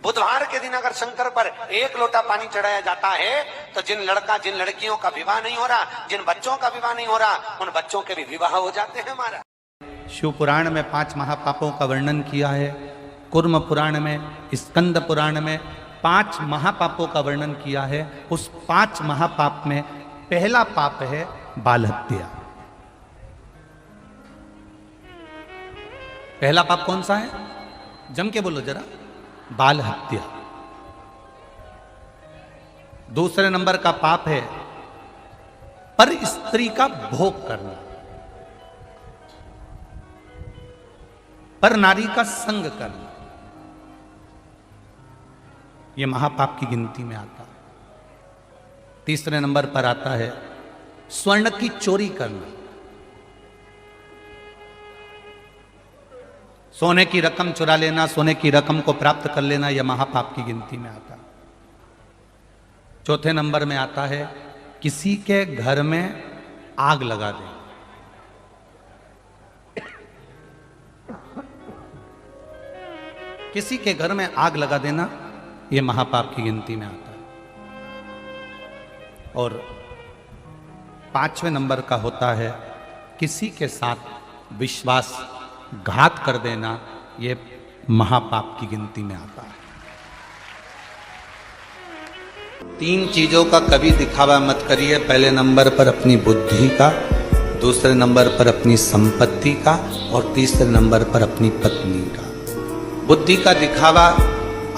बुधवार के दिन अगर शंकर पर 1 लोटा पानी चढ़ाया जाता है तो जिन लड़कियों का विवाह नहीं हो रहा, जिन बच्चों का विवाह नहीं हो रहा, उन बच्चों के भी विवाह हो जाते हैं। हमारा शिव पुराण में 5 महापापों का वर्णन किया है, कुर्म पुराण में, स्कंद पुराण में 5 महापापों का वर्णन किया है। उस 5 महापाप में पहला पाप है बाल हत्या। पहला पाप कौन सा है? जम के बोलो जरा। बाल हत्या। दूसरे नंबर का पाप है पर स्त्री का भोग करना, पर नारी का संग करना, यह महापाप की गिनती में आता है। तीसरे नंबर पर आता है स्वर्ण की चोरी करना, सोने की रकम चुरा लेना, सोने की रकम को प्राप्त कर लेना, यह महापाप की गिनती में आता है। चौथे नंबर में आता है किसी के घर में आग लगा देना। किसी के घर में आग लगा देना, यह महापाप की गिनती में आता है। और 5वें नंबर का होता है किसी के साथ विश्वासघात कर देना, यह महापाप की गिनती में आता है। 3 चीजों का कभी दिखावा मत करिए। पहले नंबर पर अपनी बुद्धि का, दूसरे नंबर पर अपनी संपत्ति का, और तीसरे नंबर पर अपनी पत्नी का। बुद्धि का दिखावा,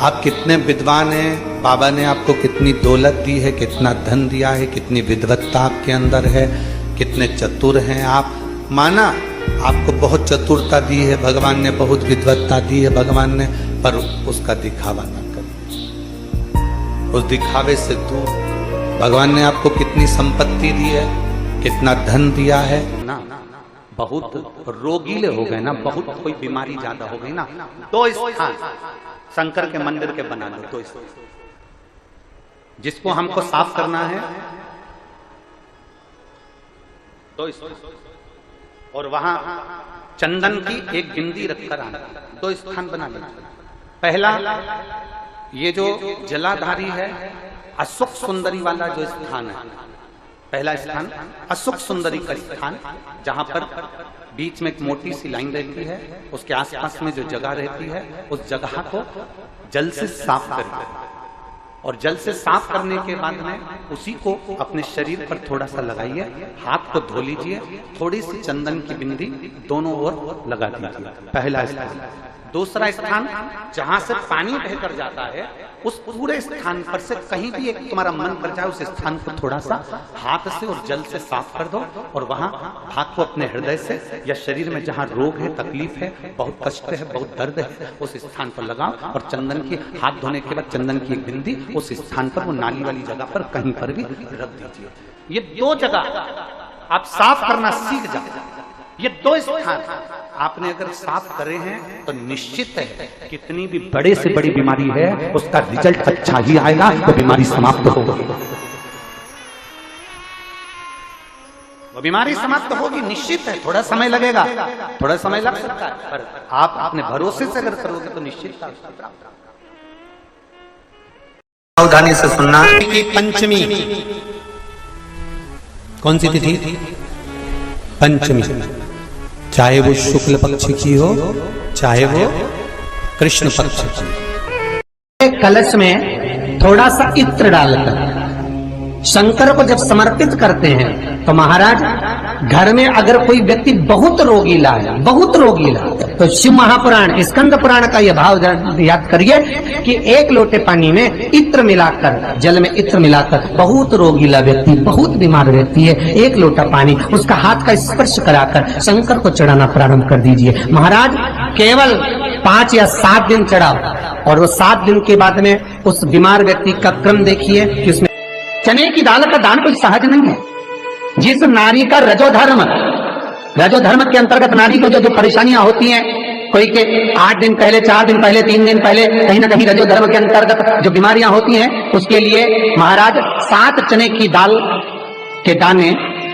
आप कितने विद्वान हैं, बाबा ने आपको कितनी दौलत दी है, कितना धन दिया है, कितनी विद्वत्ता आपके अंदर है, कितने चतुर हैं आप। माना आपको बहुत चतुरता दी है भगवान ने, बहुत विद्वत्ता दी है भगवान ने, पर उसका दिखावा ना करिए। उस दिखावे से दूर। भगवान ने आपको कितनी संपत्ति दी है, कितना धन दिया है ना, बहुत रोगीले हो गए ना, बहुत कोई बीमारी ज्यादा हो गई ना, तो स्थान शंकर के मंदिर के बना लो। तो जिसको हमको साफ करना है तो और वहां चंदन की एक बिंदी रखकर आना, 2 स्थान बना लो। पहला ये जो जलाधारी है, अशोक सुंदरी वाला जो स्थान है, पहला स्थान अशोक सुंदरी का स्थान, जहां पर बीच में एक मोटी सी लाइन रहती है, उसके आसपास में जो जगह रहती है, उस जगह को जल से साफ करिए। और जल से साफ करने के बाद में उसी को अपने शरीर पर थोड़ा सा लगाइए, हाथ को धो लीजिए, थोड़ी सी चंदन की बिंदी दोनों ओर लगा दीजिए। पहला स्थान। दूसरा स्थान, जहां से पानी बहकर जाता है, उस पूरे स्थान पर से कहीं भी एक तुम्हारा मन कर जाए, उस स्थान को थोड़ा सा हाथ से और जल से साफ कर दो, और वहां हाथ को अपने हृदय से या शरीर में जहां रोग है, तकलीफ है, बहुत कष्ट है, बहुत दर्द है, उस स्थान पर लगाओ। और चंदन की, हाथ धोने के बाद चंदन की एक बिंदी उस स्थान पर, वो नाली वाली जगह पर कहीं पर भी रख दीजिए। ये 2 जगह आप साफ करना सीख जाओ। ये 2 स्थान आपने अगर साफ करे हैं तो निश्चित है कितनी भी बड़े से बड़ी बीमारी है, उसका रिजल्ट अच्छा ही आएगा, तो बीमारी समाप्त होगी। वो बीमारी समाप्त होगी, निश्चित है। थोड़ा समय लगेगा, थोड़ा समय लग सकता है, पर आप अपने भरोसे से अगर करोगे तो निश्चित सावधानी से सुनना। कि पंचमी कौन सी तिथि? पंचमी, चाहे वो शुक्ल पक्ष की हो, चाहे वो कृष्ण पक्ष की। कलश में थोड़ा सा इत्र डालकर शंकर को जब समर्पित करते हैं, तो महाराज घर में अगर कोई व्यक्ति बहुत रोगीला है, बहुत रोगीला, तो शिव महापुराण, स्कंद पुराण का यह भाव याद करिए कि 1 लोटे पानी में इत्र मिलाकर, जल में इत्र मिलाकर, बहुत रोगीला व्यक्ति, बहुत बीमार व्यक्ति है, 1 लोटा पानी उसका हाथ का स्पर्श कराकर शंकर को चढ़ाना प्रारंभ कर दीजिए। महाराज केवल 5 या 7 दिन चढ़ाओ, और वो 7 दिन के बाद में उस बीमार व्यक्ति का क्रम देखिए कि उसमें चने की दाल का दान कोई सहज नहीं है। जिस नारी का रजोधर्म के अंतर्गत नारी को जो परेशानियां होती हैं, कोई के 8 दिन पहले, 4 दिन पहले, 3 दिन पहले, कहीं ना कहीं रजोधर्म के अंतर्गत जो बीमारियां होती हैं, उसके लिए महाराज 7 चने की दाल के दाने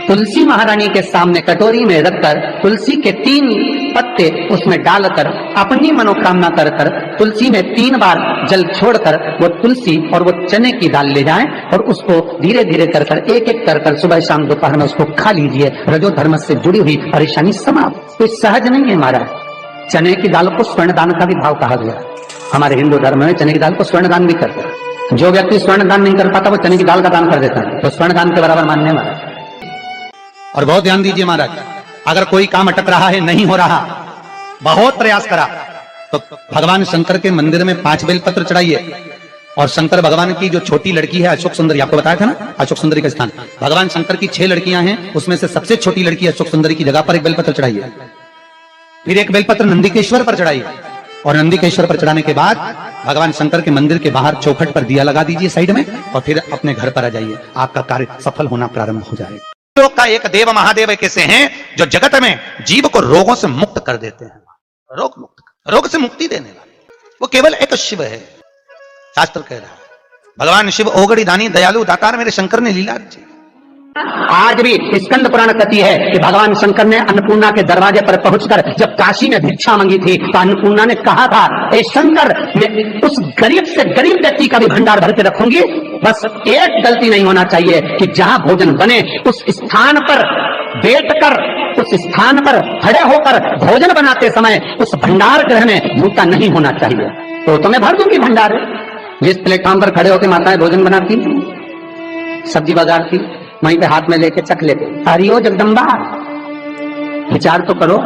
तुलसी महारानी के सामने कटोरी में रखकर तुलसी के 3 पत्ते उसमें डालकर अपनी मनोकामना कर कर तुलसी में 3 बार जल छोड़कर वो तुलसी और वो चने की दाल ले जाएं और उसको धीरे धीरे कर कर एक एक कर कर सुबह शाम दोपहर में उसको खा लीजिए। रजो धर्म से जुड़ी हुई परेशानी समाप्त। तो सहज नहीं है महाराज। चने की दाल को स्वर्ण दान का भी भाव कहा गया। हमारे हिंदू धर्म में चने की दाल को स्वर्ण दान भी करते हैं। जो व्यक्ति स्वर्ण दान नहीं कर पाता वो चने की दाल का दान कर देता है, तो स्वर्ण दान के बराबर मानने वाला। और बहुत ध्यान दीजिए महाराज, अगर कोई काम अटक रहा है, नहीं हो रहा, बहुत प्रयास करा, तो भगवान शंकर के मंदिर में 5 बेलपत्र चढ़ाइए। और शंकर भगवान की जो छोटी लड़की है अशोक सुंदरी, आपको बताया था ना अशोक सुंदरी का स्थान, भगवान शंकर की 6 लड़कियां हैं, उसमें से सबसे छोटी लड़की अशोक सुंदरी की जगह पर एक बेलपत्र चढ़ाइए। फिर एक बेलपत्र नंदिकेश्वर पर चढ़ाइए और नंदिकेश्वर पर चढ़ाने के बाद भगवान शंकर के मंदिर के बाहर चौखट पर दिया लगा दीजिए साइड में, और फिर अपने घर पर आ जाइए। आपका कार्य सफल होना प्रारंभ हो जाएगा। लोक का एक देव महादेव कैसे हैं जो जगत में जीव को रोगों से मुक्त कर देते हैं। रोग मुक्त, रोग से मुक्ति देने वाले वो केवल एक शिव है। शास्त्र कह रहा है भगवान शिव ओगड़ी दानी दयालु दातार मेरे शंकर ने लीला रची। आज भी स्कंद पुराण कहती है कि भगवान शंकर ने अन्नपूर्णा के दरवाजे पर पहुंचकर जब काशी में भिक्षा मांगी थी तो अन्नपूर्णा ने कहा था, ए शंकर, मैं उस गरीब से गरीब व्यक्ति का भी भंडार भर के रखूंगी, बस एक गलती नहीं होना चाहिए कि जहां भोजन बने उस स्थान पर बैठकर, उस स्थान पर खड़े होकर भोजन बनाते समय उस भंडार गृह में जूता नहीं होना चाहिए। तो मैं भर दूंगी भंडार। जिस प्लेटफॉर्म पर खड़े होकर माताएं भोजन बनाती, सब्जी बगाड़ती, वहीं पे हाथ में लेके चख लेते। हरिओ जगदम्बा, विचार तो करो।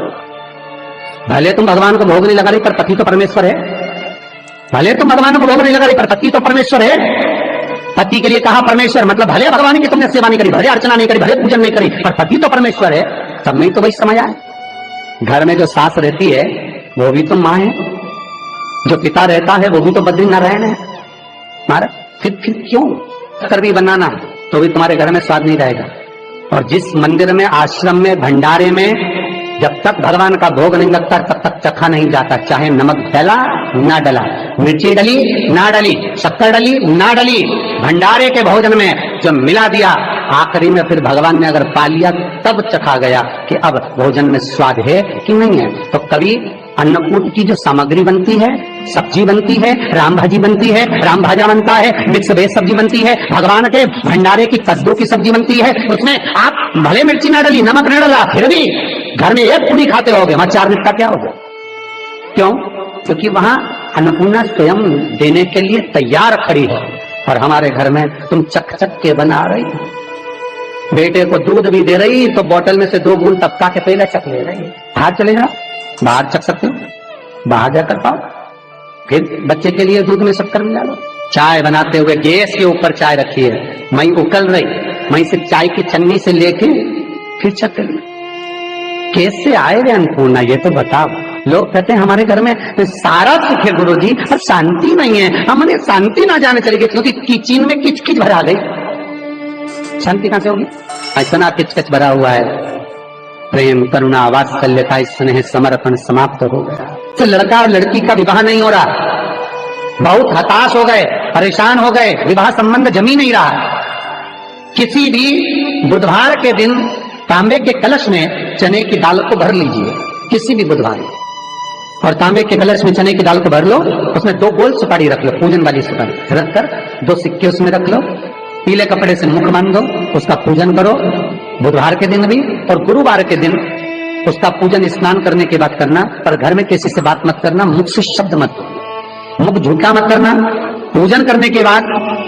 भले तुम भगवान को भोग नहीं लगा रही पर पति तो परमेश्वर है। भले तुम भगवान को भोग नहीं लगा रही पर पति तो परमेश्वर है। पति के लिए कहा परमेश्वर, मतलब भले भगवान की तुमने सेवा नहीं करी, भले अर्चना नहीं करी, भले पूजन नहीं करी, पर पति तो परमेश्वर है। तब नहीं तो वही समझ आए। घर में जो सास रहती है वो भी तो माँ है, जो पिता रहता है वो भी तो बद्रीनारायण है। महाराज फिर क्यों कर भी बनाना तो भी तुम्हारे घर में स्वाद नहीं रहेगा। और जिस मंदिर में, आश्रम में, भंडारे में जब तक भगवान का भोग नहीं लगता तब तक चखा नहीं जाता, चाहे नमक डला ना डला, मिर्ची डली ना डली, शक्कर डली ना डली, भंडारे के भोजन में जब मिला दिया आखिरी में फिर भगवान ने अगर पा लिया तब चखा गया कि अब भोजन में स्वाद है कि नहीं है। तो कभी अन्नकूट की जो सामग्री बनती है, सब्जी बनती है, राम भाजी बनती है, राम भाजा बनता है, मिक्स वेज सब्जी बनती है, भगवान के भंडारे की कद्दू की सब्जी बनती है, उसमें आप भले मिर्ची ना डली, नमक न डला, फिर भी घर में एक पूरी खाते रहोगे, वहां 4 दिन का क्या होगा? क्यों? क्योंकि वहां अन्नपूर्णा स्वयं देने के लिए तैयार खड़ी है। और हमारे घर में तुम चक चक के बना रही, बेटे को दूध भी दे रही तो बोतल में से 2 बूंद टपका के पहले चक ले रही। बाहर चले जाओ, बाहर चख सकते हो, बाहर जाकर पाओ, फिर बच्चे के लिए दूध में शक्कर मिला लो। चाय बनाते हुए गैस के ऊपर चाय रखी है, मई उकल रही, मई से चाय की छन्नी से लेके फिर चख ली। कैसे आए रे अन्नपूर्णा, ये तो बताओ। लोग कहते हैं हमारे घर में सारा सुख है गुरुजी, पर शांति नहीं है। हमने शांति ना जाने चली गई क्योंकि किचन में किचकिच भरा गई। शांति कहां से होगी? इतना किचकिच भरा हुआ है। प्रेम, करुणा, वात्सल्यता, स्नेह, समर्पण समाप्त हो गया। तो लड़का और लड़की का विवाह नहीं हो रहा, बहुत हताश हो गए, परेशान हो गए, विवाह संबंध जमी नहीं रहा। किसी भी बुधवार के दिन तांबे के कलश में चने की दाल को भर लीजिए, किसी भी बुधवार, और तांबे के कलश में चने की दाल को भर लो, उसमें 2 गोल सुपारी रख लो, पूजन वाली सुपारी रखकर 2 सिक्के उसमें रख लो, पीले कपड़े से मुख बांध दो, उसका पूजन करो बुधवार के दिन भी, और गुरुवार के दिन उसका पूजन स्नान करने के बाद करना। पर घर में किसी से बात मत करना, मुख से शब्द मत, मुख झूठा मत करना। पूजन करने के बाद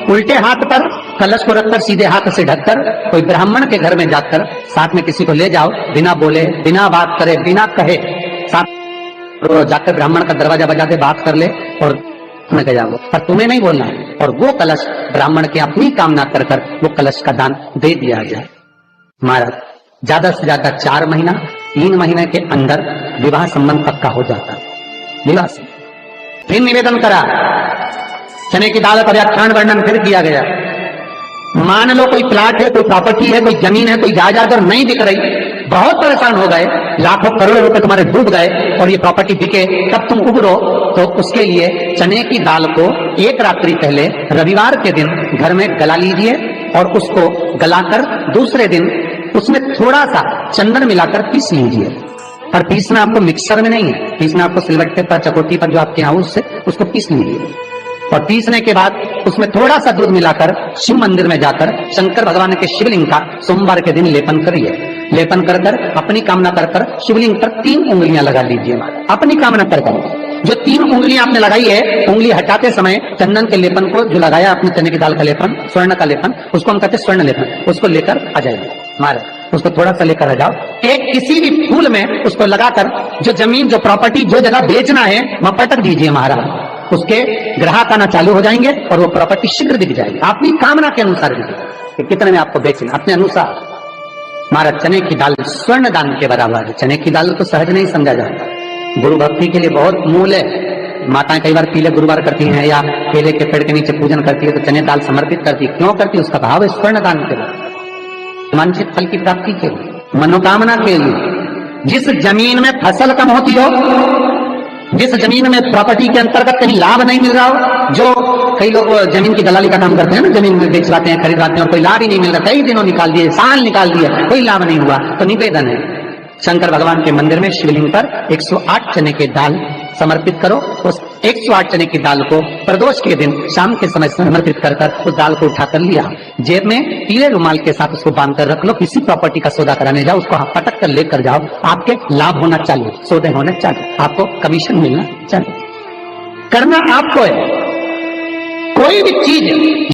उल्टे हाथ पर कलश को रखकर सीधे हाथ से ढककर कोई ब्राह्मण के घर में जाकर साथ में किसी को ले जाओ, बिना बोले, बिना बात करे, बिना कहे, साथ जाकर ब्राह्मण का दरवाजा बजा दे, बात कर ले और तुम्हें गया वो, पर तुम्हें नहीं बोलना है। और वो कलश ब्राह्मण की अपनी कामना कर कर वो कलश का दान दे दिया जाए। महाराज ज्यादा से ज्यादा 4 महीना, 3 महीने के अंदर विवाह संबंध पक्का हो जाता। विवाह से फिर निवेदन करा, चने की दाल का व्याख्यान वर्णन फिर किया गया। मान लो कोई प्लाट है, कोई प्रॉपर्टी है, कोई जमीन है, कोई जायदाद और नहीं बिक रही, बहुत परेशान हो गए, लाखों करोड़ों रुपए तुम्हारे डूब गए और ये प्रॉपर्टी बिके, तब तुम उबरो, तो उसके लिए चने की दाल को 1 रात्रि पहले रविवार के दिन घर में गला लीजिए और उसको गलाकर दूसरे दिन उसमें थोड़ा सा चंदन मिलाकर पीस लीजिए। और पीसना आपको मिक्सर में नहीं है, पीसना आपको सिलबट्टे पर, चकोटी पर जो आपके यहाँ उससे उसको पीस लीजिए। और पीसने के बाद उसमें थोड़ा सा दूध मिलाकर शिव मंदिर में जाकर शंकर भगवान के शिवलिंग का सोमवार के दिन लेपन करिए। लेपन कर कर अपनी कामना कर कर शिवलिंग पर 3 उंगलियां लगा लीजिए। अपनी कामना कर कर जो 3 उंगलियां आपने लगाई है, उंगली हटाते समय चंदन के लेपन को जो लगाया अपने चने की दाल का लेपन, स्वर्ण का लेपन, उसको हम कहते हैं स्वर्ण लेपन, उसको लेकर आ जाइए। महाराज उसको थोड़ा सा लेकर आ जाओ, एक किसी भी फूल में उसको लगाकर जो जमीन, जो प्रॉपर्टी, जो जगह बेचना है वहां पटक दीजिए महाराज। उसके ग्राहक आना चालू हो जाएंगे और वो प्रॉपर्टी शीघ्र बिक जाएगी। अपनी कामना के अनुसार बिकेगी कि कितने में आपको बेचना, अपने अनुसार। महाराज चने की दाल स्वर्ण दान के बराबर है। चने की दाल तो सहज नहीं समझा जाता, गुरु भक्ति के लिए बहुत मूल है। माताएं कई बार पीले गुरुवार करती हैं या केले के पेड़ के नीचे पूजन करती है तो चने दाल समर्पित करती है। क्यों करती है? उसका भाव है स्वर्ण दान के लिए, वांछित फल की प्राप्ति के लिए, मनोकामना के लिए। जिस जमीन में फसल कम होती हो, जिस जमीन में प्रॉपर्टी के अंतर्गत कहीं लाभ नहीं मिल रहा हो, जो कई लोग जमीन की दलाली का काम करते हैं ना, जमीन में बेचवाते हैं, खरीदवाते हैं और कोई लाभ ही नहीं मिल रहा, कई दिनों निकाल दिए, साल निकाल दिए, कोई लाभ नहीं हुआ, तो निवेदन है शंकर भगवान के मंदिर में शिवलिंग पर 108 चने के दाल समर्पित करो। उस 108 चने की दाल को प्रदोष के दिन शाम के समय समर्पित कर कर उस दाल को उठाकर लिया, जेब में पीले रुमाल के साथ उसको बांध कर रख लो। किसी प्रॉपर्टी का सौदा कराने जाओ, उसको पटक कर लेकर जाओ, आपके लाभ होना चालू, सौदे होने चालू, आपको कमीशन मिलना चालू। करना आपको है। कोई भी चीज